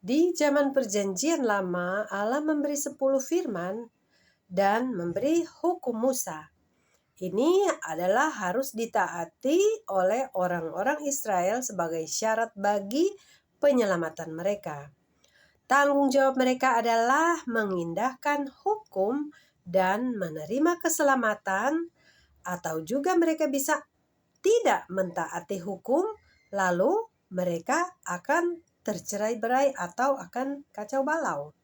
Di zaman Perjanjian Lama, Allah memberi 10 firman dan memberi hukum Musa. Ini adalah harus ditaati oleh orang-orang Israel sebagai syarat bagi penyelamatan mereka. Tanggung jawab mereka adalah mengindahkan hukum dan menerima keselamatan, atau juga mereka bisa tidak mentaati hukum, lalu mereka akan tercerai-berai atau akan kacau balau.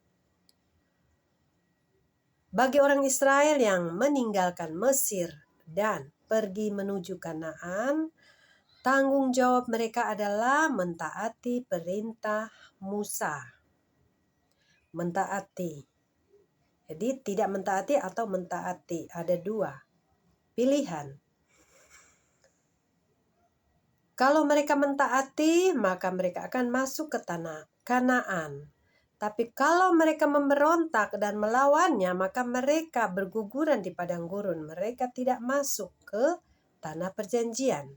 Bagi orang Israel yang meninggalkan Mesir dan pergi menuju Kanaan, tanggung jawab mereka adalah mentaati perintah Musa. Mentaati. Jadi tidak mentaati atau mentaati, ada dua pilihan. Kalau mereka mentaati, maka mereka akan masuk ke tanah Kanaan. Tapi kalau mereka memberontak dan melawannya, maka mereka berguguran di padang gurun. Mereka tidak masuk ke tanah perjanjian.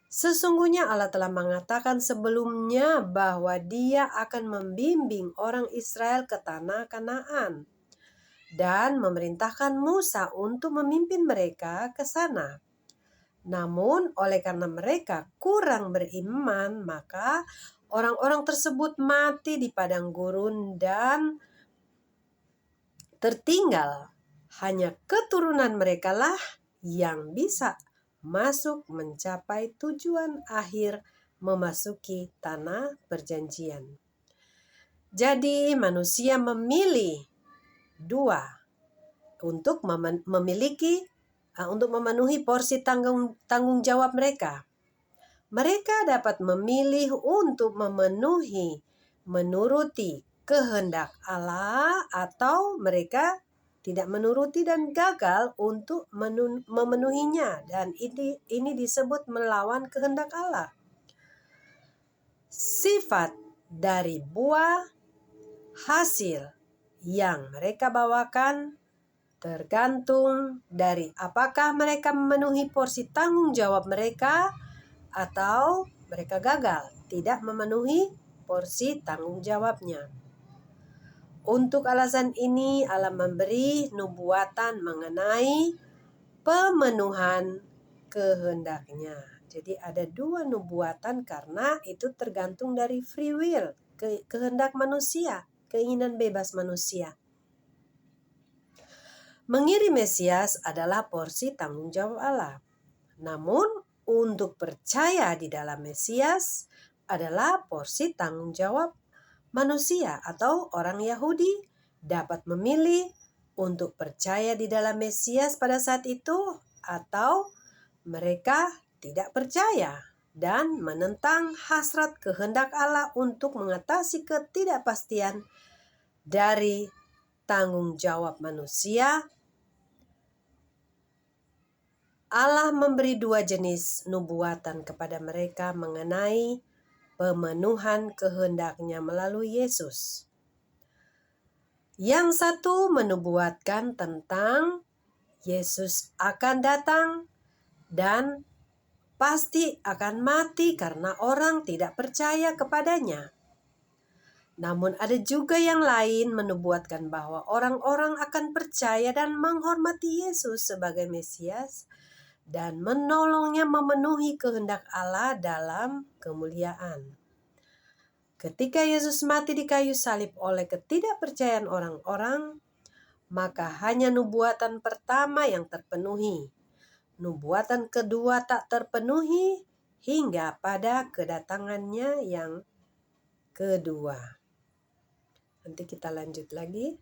Sesungguhnya Allah telah mengatakan sebelumnya bahwa Dia akan membimbing orang Israel ke tanah Kanaan dan memerintahkan Musa untuk memimpin mereka ke sana. Namun oleh karena mereka kurang beriman, maka orang-orang tersebut mati di padang gurun dan tertinggal. Hanya keturunan mereka lah yang bisa masuk mencapai tujuan akhir memasuki tanah perjanjian. Jadi manusia memilih dua untuk memenuhi porsi tanggung jawab mereka. Mereka dapat memilih untuk menuruti kehendak Allah, atau mereka tidak menuruti dan gagal untuk memenuhinya, dan ini disebut melawan kehendak Allah. Sifat dari buah hasil yang mereka bawakan tergantung dari apakah mereka memenuhi porsi tanggung jawab mereka atau mereka gagal tidak memenuhi porsi tanggung jawabnya. Untuk alasan ini Allah memberi nubuatan mengenai pemenuhan kehendaknya. Jadi ada dua nubuatan karena itu tergantung dari free will, kehendak manusia, keinginan bebas manusia. Mengirim Mesias adalah porsi tanggung jawab Allah. Namun untuk percaya di dalam Mesias adalah porsi tanggung jawab manusia, atau orang Yahudi dapat memilih untuk percaya di dalam Mesias pada saat itu, atau mereka tidak percaya dan menentang hasrat kehendak Allah untuk mengatasi ketidakpastian dari tanggung jawab manusia. Allah memberi dua jenis nubuatan kepada mereka mengenai pemenuhan kehendaknya melalui Yesus. Yang satu menubuatkan tentang Yesus akan datang dan pasti akan mati karena orang tidak percaya kepadanya. Namun ada juga yang lain menubuatkan bahwa orang-orang akan percaya dan menghormati Yesus sebagai Mesias dan menolongnya memenuhi kehendak Allah dalam kemuliaan. Ketika Yesus mati di kayu salib oleh ketidakpercayaan orang-orang, maka hanya nubuatan pertama yang terpenuhi. Nubuatan kedua tak terpenuhi hingga pada kedatangannya yang kedua. Nanti kita lanjut lagi.